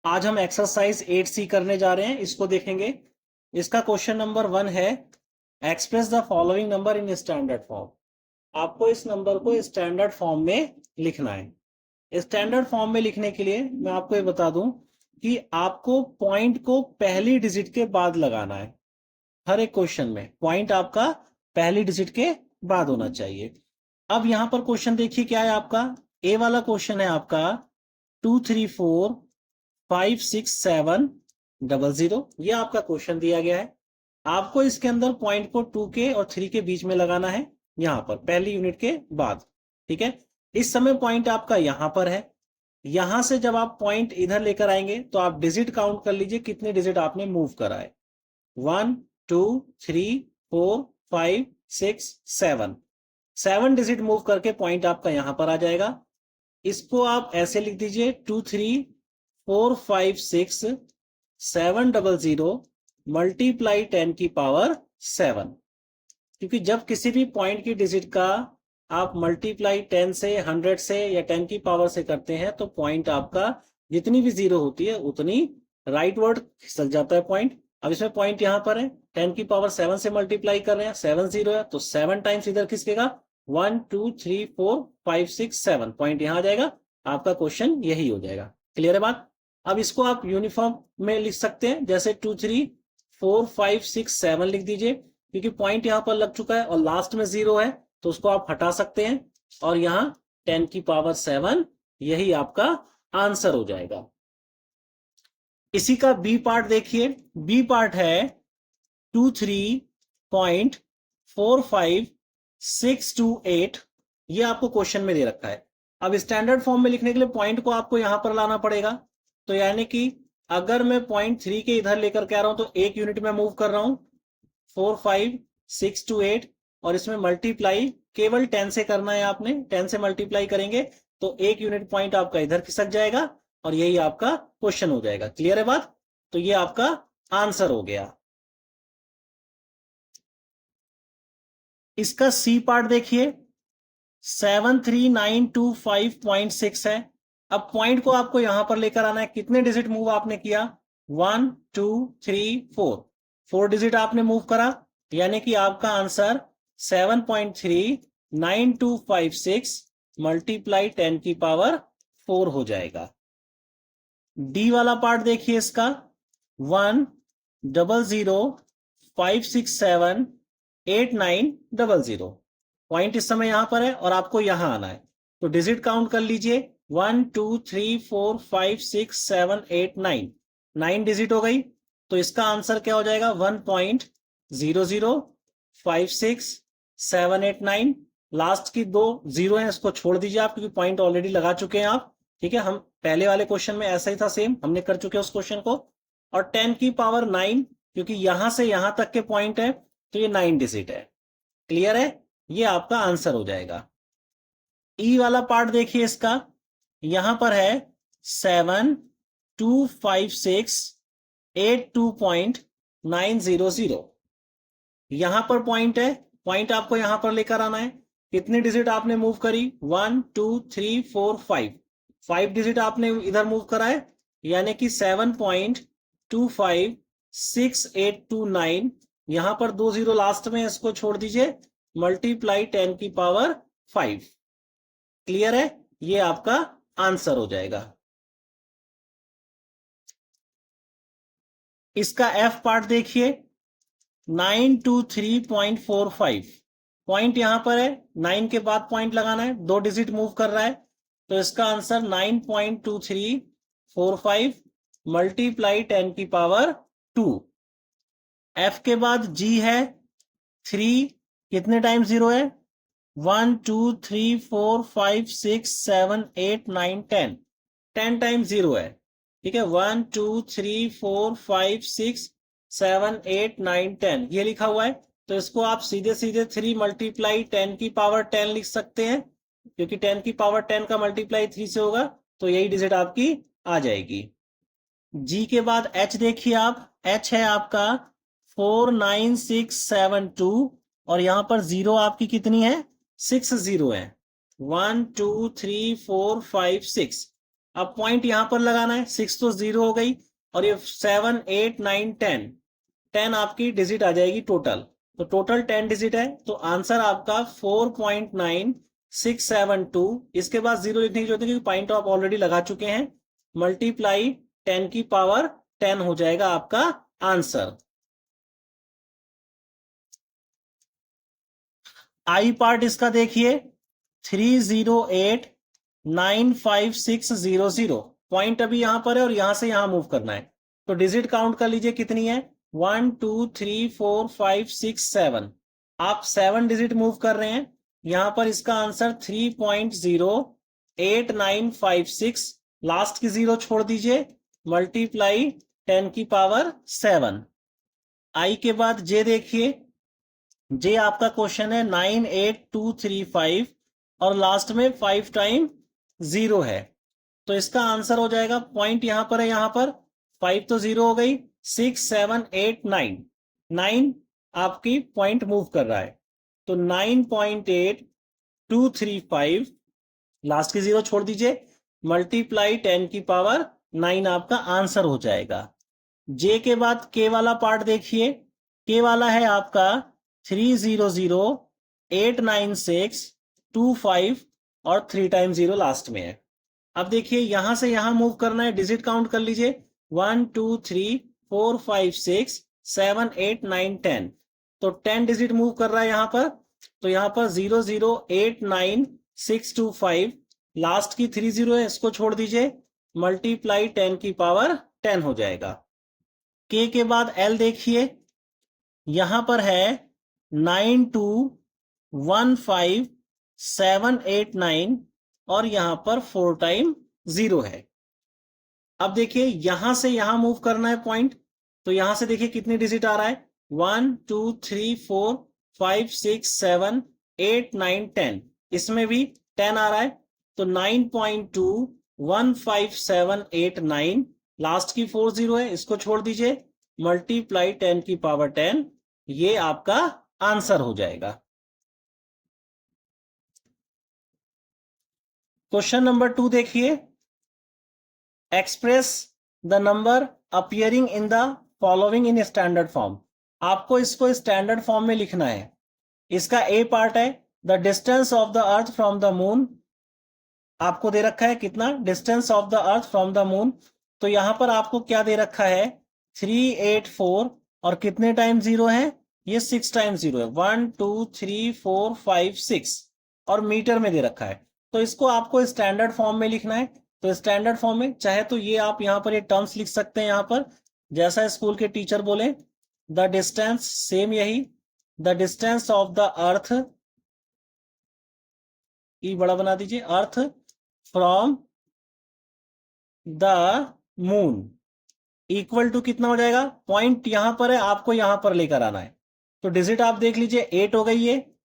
आज हम exercise 8C करने जा रहे हैं, इसको देखेंगे। इसका क्वेश्चन नंबर 1 है, express the following number in standard form. आपको इस नंबर को स्टैंडर्ड फॉर्म में लिखना है। स्टैंडर्ड फॉर्म में लिखने के लिए मैं आपको ये बता दूं कि आपको पॉइंट को पहली डिजिट के बाद लगाना है। हर एक क्वेश्चन में पॉइंट आपका पहली डिजिट के बाद होना चाहिए। अब यहां पर क्वेश्चन देखिए क्या है आपका। ए वाला क्वेश्चन है आपका 2345670, ये आपका क्वेश्चन दिया गया है। आपको इसके अंदर पॉइंट को 2 के और 3 के बीच में लगाना है, यहां पर पहली यूनिट के बाद। ठीक है, इस समय पॉइंट आपका यहां पर है। यहां से जब आप पॉइंट इधर लेकर आएंगे तो आप डिजिट काउंट कर लीजिए, कितने डिजिट आपने मूव करा है। 1 2 3 4 5 6 7, 7 डिजिट मूव करके पॉइंट आपका यहां पर आ जाएगा। इसको आप ऐसे लिख दीजिए 2345670 मल्टीप्लाई 10 की पावर 7। क्योंकि जब किसी भी पॉइंट की डिजिट का आप मल्टीप्लाई 10 से, 100 से या 10 की पावर से करते हैं तो पॉइंट आपका जितनी भी जीरो होती है उतनी राइट वर्ड खिसक जाता है पॉइंट। अब इसमें पॉइंट यहां पर है, 10 की पावर 7 से मल्टीप्लाई कर रहे हैं, 7 जीरो है तो 7 टाइम्स इधर खिसकेगा। 1 2 3 4 5 6 7 पॉइंट यहां आ जाएगा। आपका क्वेश्चन यही हो जाएगा। क्लियर है बात। अब इसको आप यूनिफॉर्म में लिख सकते हैं, जैसे 2 3 4 5 6 7 लिख दीजिए, क्योंकि पॉइंट यहां पर लग चुका है और लास्ट में जीरो है तो उसको आप हटा सकते हैं। और यहां 10 की पावर 7, यही आपका आंसर हो जाएगा। इसी का बी पार्ट देखिए। बी पार्ट है 23.45628, ये आपको क्वेश्चन में दे रखा है। अब स्टैंडर्ड फॉर्म में लिखने के लिए पॉइंट को आपको यहां पर लाना पड़ेगा। तो यानी कि अगर मैं पॉइंट 3 के इधर लेकर के आ रहा हूं तो एक यूनिट में मूव कर रहा हूं, 45628, और इसमें मल्टीप्लाई केवल 10 से करना है आपने। 10 से मल्टीप्लाई करेंगे तो एक यूनिट पॉइंट आपका इधर खिसक जाएगा और यही आपका क्वेश्चन हो जाएगा। क्लियर है बात। तो ये आपका आंसर हो गया। इसका सी पार्ट देखिए, 73925.6 है। अब पॉइंट को आपको यहां पर लेकर आना है। कितने डिजिट मूव आपने किया, 1 2 3 4, 4 डिजिट आपने मूव करा, यानी कि आपका आंसर 7.39256 मल्टीप्लाई 10 की पावर 4 हो जाएगा। डी वाला पार्ट देखिए इसका, 100567890, पॉइंट इस समय यहां पर है और आपको यहां आना है। तो डिजिट काउंट कर लीजिए, 1 2 3 4 5 6 7 8 9, 9 डिजिट हो गई। तो इसका आंसर क्या हो जाएगा, 1.005678 9। लास्ट की दो जीरो है, इसको छोड़ दीजिए आप, क्योंकि पॉइंट ऑलरेडी लगा चुके हैं आप। ठीक है, हम पहले वाले क्वेश्चन में ऐसा ही था, सेम हमने कर चुके हैं उस क्वेश्चन को। और 10 की पावर 9, क्योंकि यहां से यहां तक के पॉइंट है तो ये 9 डिजिट है। क्लियर है, ये आपका आंसर हो जाएगा। ई वाला पार्ट देखिए इसका, यहां पर है 725682.900, यहां पर पॉइंट है। पॉइंट आपको यहां पर लेकर आना है। कितनी डिजिट आपने मूव करी, 1 2 3 4 5, 5 डिजिट आपने इधर मूव करा है, यानी कि 7.256829। यहां पर दो जीरो लास्ट में, इसको छोड़ दीजिए, मल्टीप्लाई 10 की पावर 5। क्लियर है, ये आपका आंसर हो जाएगा। इसका एफ पार्ट देखिए, 923.45, पॉइंट यहां पर है, 9 के बाद पॉइंट लगाना है, दो डिजिट मूव कर रहा है। तो इसका आंसर 9.2345 मल्टीप्लाई 10 की पावर 2। एफ के बाद जी है 3, कितने टाइम जीरो है, 1 2 3 4 5 6 7 8 9 10, 10 टाइम जीरो है। ठीक है, 1 2 3 4 5 6 7 8 9 10 ये लिखा हुआ है। तो इसको आप सीधे सीधे 3 मल्टीप्लाई 10 की पावर 10 लिख सकते हैं, क्योंकि 10 की पावर 10 का मल्टीप्लाई 3 से होगा, तो यही डिजिट आपकी आ जाएगी। जी के बाद एच देखिए आप, एच है आपका 49672, और यहां पर जीरो आपकी कितनी है, 6 जीरो है, 1 2 3 4 5 6, अब पॉइंट यहां पर लगाना है, 6 तो 0 हो गई, और ये 7 8 9 10, 10 आपकी डिजिट आ जाएगी टोटल। तो टोटल 10 डिजिट है, तो आंसर आपका 4.9672। इसके बाद 0 लिखने की जरूरत है क्योंकि पॉइंट आप ऑलरेडी लगा चुके हैं। मल्टीप्लाई 10 की पावर 10 हो जाएगा आपका आंसर। आई पार्ट इसका देखिए, 3089560। पॉइंट अभी यहां पर है और यहां से यहां मूव करना है, तो डिजिट काउंट कर लीजिए कितनी है, 1 2 3 4 5 6 7। आप 7 डिजिट मूव कर रहे हैं, यहां पर इसका आंसर 3.08956। लास्ट की 0 छोड़ दीजिए, मल्टीप्लाई 10 की पावर 7। आई के बाद जे देखिए, जे आपका क्वेश्चन है 98235, और लास्ट में 5 टाइम 0 है, तो इसका आंसर हो जाएगा, पॉइंट यहां पर है, यहां पर 5 तो 0 हो गई, 6 7 8 9, 9 आपकी पॉइंट मूव कर रहा है, तो 9.8235, लास्ट की 0 छोड़ दीजिए, मल्टीप्लाई 10 की पावर 9 आपका आंसर हो जाएगा। जे के बाद के वाला पार्ट देखिए, के वाला है आपका 3008962 और 3 टाइम 0 लास्ट में है। अब देखिए यहां से यहां मूव करना है, डिजिट काउंट कर लीजिए, 1 2 3 4 5 6 7 8 9 10, तो 10 डिजिट मूव कर रहा है यहां पर, तो यहां पर 0089625, लास्ट की 30 है, इसको छोड़ दीजिए, मल्टीप्लाई 10 की पावर 10 हो जाएगा। के बाद एल देखिए, यहां पर है 9215789, और यहां पर 4 टाइम 0 है। अब देखिए यहां से यहां मूव करना है पॉइंट, तो यहां से देखिए कितनी डिजिट आ रहा है, 1 2 3 4 5 6 7 8 9 10, इसमें भी 10 आ रहा है, तो 9.215789, लास्ट की 4 0 है, इसको छोड़ दीजिए, मल्टीप्लाई 10 की पावर 10, ये आपका आंसर हो जाएगा। क्वेश्चन नंबर 2 देखिए, express the number appearing in the following in standard form. आपको इसको स्टैंडर्ड फॉर्म में लिखना है। इसका ए पार्ट है, the distance of the earth from the moon, आपको दे रखा है कितना, distance of the earth from the moon, तो यहां पर आपको क्या दे रखा है, 384, और कितने टाइम 0 है, ये 6 टाइम 0 है, 1 2 3 4 5 6, और मीटर में दे रखा है, तो इसको आपको स्टैंडर्ड फॉर्म में लिखना है। तो स्टैंडर्ड फॉर्म में चाहे तो ये आप यहां पर ये टर्म्स लिख सकते हैं, यहां पर जैसा स्कूल के टीचर बोले, द डिस्टेंस, सेम यही, the distance of the earth, ई बड़ा बना दीजिए, earth from the moon, equal to कितना हो जाएगा, पॉइंट यहां पर है, आपको यहां पर लेकर आना है, तो डिजिट आप देख लीजिए, 8 हो गई है,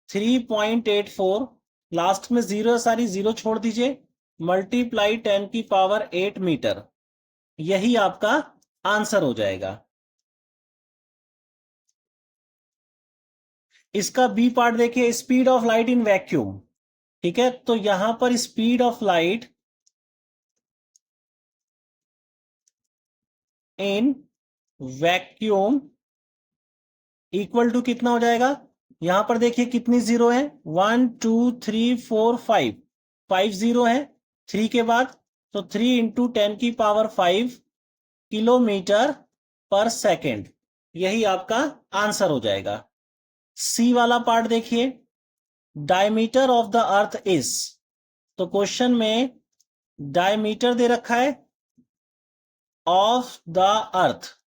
3.84, लास्ट में 0 सारी 0 छोड़ दीजिए, मल्टीप्लाई 10 की पावर 8 मीटर, यही आपका आंसर हो जाएगा। इसका बी पार्ट देखिए, speed of light in vacuum, ठीक है, तो यहां पर speed of light in vacuum equal to कितना हो जाएगा, यहां पर देखिए कितनी 0 है, 1 2 3 4 5, 5 0 है, 3 के बाद, तो 3 इंटू 10 की पावर 5 किलोमीटर पर सेकेंड, यही आपका आंसर हो जाएगा। सी वाला पार्ट देखिए, diameter of the earth is, तो क्वेश्चन में डायमीटर दे रखा है of the earth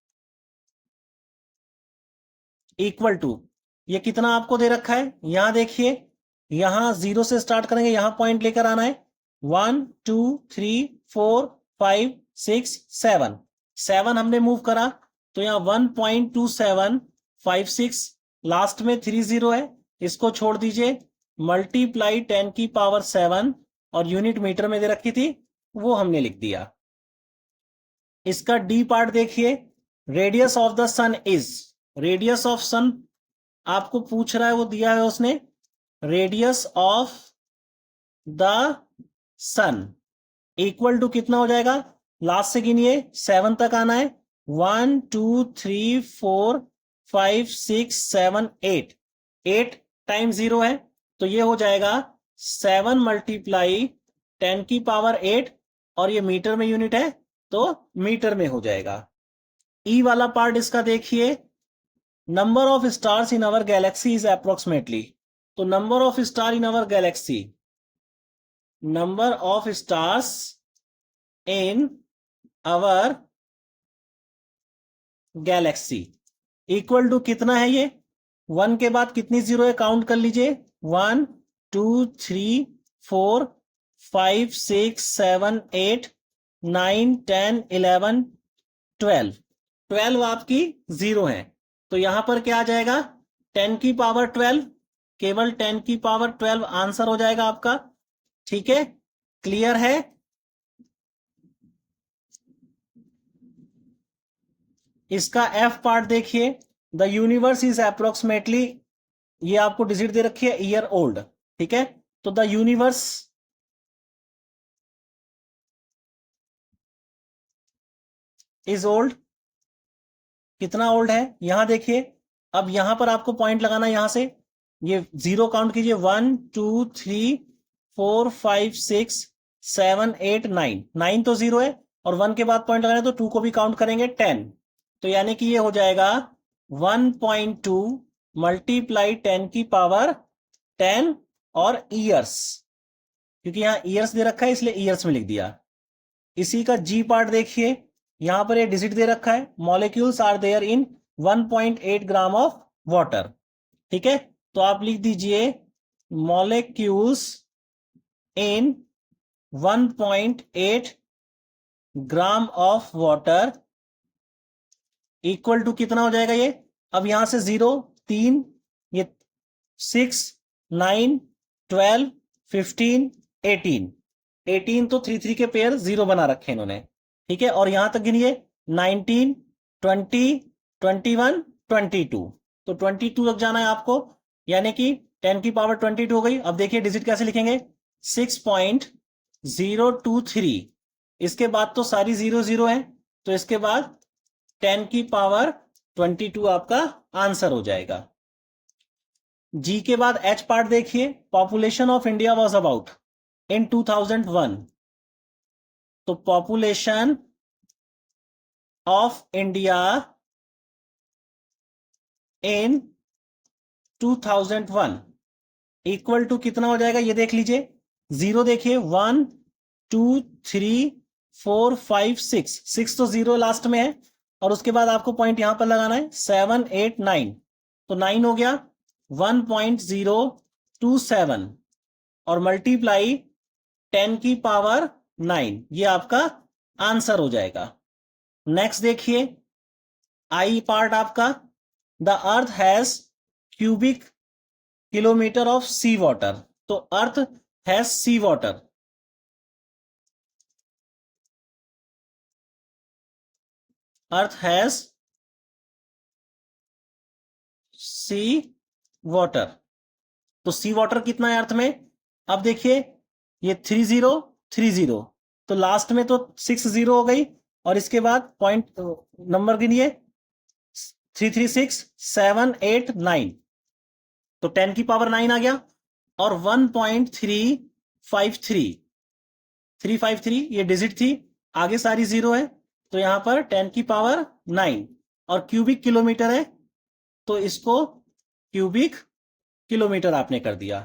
equal to, ये कितना आपको दे रखा है, यहां देखिए, यहां 0 से स्टार्ट करेंगे, यहां पॉइंट लेकर आना है, 1 2 3 4 5 6 7, 7 हमने मूव करा, तो यहां 1.2756, लास्ट में 3 0 है, इसको छोड़ दीजिए, मल्टीप्लाई 10 की पावर 7, और यूनिट मीटर में दे रखी थी, वो हमने लिख दिया। इसका डी पार्ट देखिए, radius of the sun is, radius of sun आपको पूछ रहा है, वो दिया है उसने, radius of the sun equal to कितना हो जाएगा, लास्ट से गिनिए 7 तक आना है, 1 2 3 4 5 6 7 8, 8 टाइम्स 0 है तो ये हो जाएगा 7 मल्टीप्लाई 10 की पावर 8, और ये मीटर में यूनिट है तो मीटर में हो जाएगा। ई वाला पार्ट इसका देखिए, number of stars in our galaxy is approximately, तो number of star in our galaxy, number of stars in our galaxy equal to कितना है, ये 1 के बाद कितनी जीरो है काउंट कर लीजिए, 1 2 3 4 5 6 7 8 9 10 11 12, 12 आपकी जीरो है तो यहां पर क्या आ जाएगा 10 की पावर 12, केवल 10 की पावर 12 आंसर हो जाएगा आपका। ठीक है, क्लियर है। इसका एफ पार्ट देखिए, द यूनिवर्स इज अप्रोक्सीमेटली, ये आपको डिजिट दे रखी है ईयर ओल्ड। ठीक है, तो द यूनिवर्स इज ओल्ड, कितना ओल्ड है यहां देखिए। अब यहां पर आपको पॉइंट लगाना है, यहां से ये जीरो काउंट कीजिए, 1 2 3 4 5 6 7 8 9, 9 तो जीरो है और 1 के बाद पॉइंट लगाना है तो 2 को भी काउंट करेंगे 10, तो यानी कि ये हो जाएगा 1.2 मल्टीप्लाई 10 की पावर 10 और ईयर्स, क्योंकि यहां ईयर्स दे रखा है इसलिए ईयर्स में लिख दिया। इसी का जी पार्ट देखिए, यहां पर ये डिजिट दे रखा है, molecules are there in 1.8 gram of water. ठीक है, तो आप लिख दीजिए molecules in 1.8 gram of water equal to कितना हो जाएगा ये, अब यहां से 0 3, ये 6 9 12 15 18, 18 तो 3 3 के पेयर 0 बना रखे इन्होंने। ठीक है, और यहां तक गिनिए 19 20 21 22, तो 22 तक जाना है आपको, यानी कि 10 की पावर 22 हो गई। अब देखिए डिजिट कैसे लिखेंगे, 6.023, इसके बाद तो सारी 0 0 है तो इसके बाद 10 की पावर 22 आपका आंसर हो जाएगा। जी के बाद एच पार्ट देखिए, population of India was about in 2001, तो population of India in 2001 equal to कितना हो जाएगा ये देख लीजिए, जीरो देखिए 1 2 3 4 5 6, 6 तो जीरो लास्ट में है और उसके बाद आपको पॉइंट यहां पर लगाना है 7 8 9, तो 9 हो गया 1.027 और मल्टीप्लाई 10 की पावर 9, ये आपका आंसर हो जाएगा। नेक्स्ट देखिए आई पार्ट आपका, the earth has cubic kilometre of sea water, तो earth has sea water, earth has sea water, तो सी वाटर कितना है अर्थ में, अब देखिए ये 3030, तो लास्ट में तो 60 हो गई और इसके बाद पॉइंट नंबर गिनिए 336 7 8 9, तो 10 की पावर 9 आ गया और 1.353 ये डिजिट थी, आगे सारी जीरो है तो यहां पर 10 की पावर 9 और क्यूबिक किलोमीटर है तो इसको क्यूबिक किलोमीटर आपने कर दिया।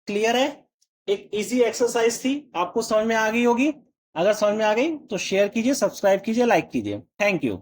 क्लियर है, एक इजी एक्सरसाइज थी, आपको समझ में आ गई होगी। अगर समझ में आ गई तो शेयर कीजिए, सब्सक्राइब कीजिए, लाइक कीजिए। Thank you.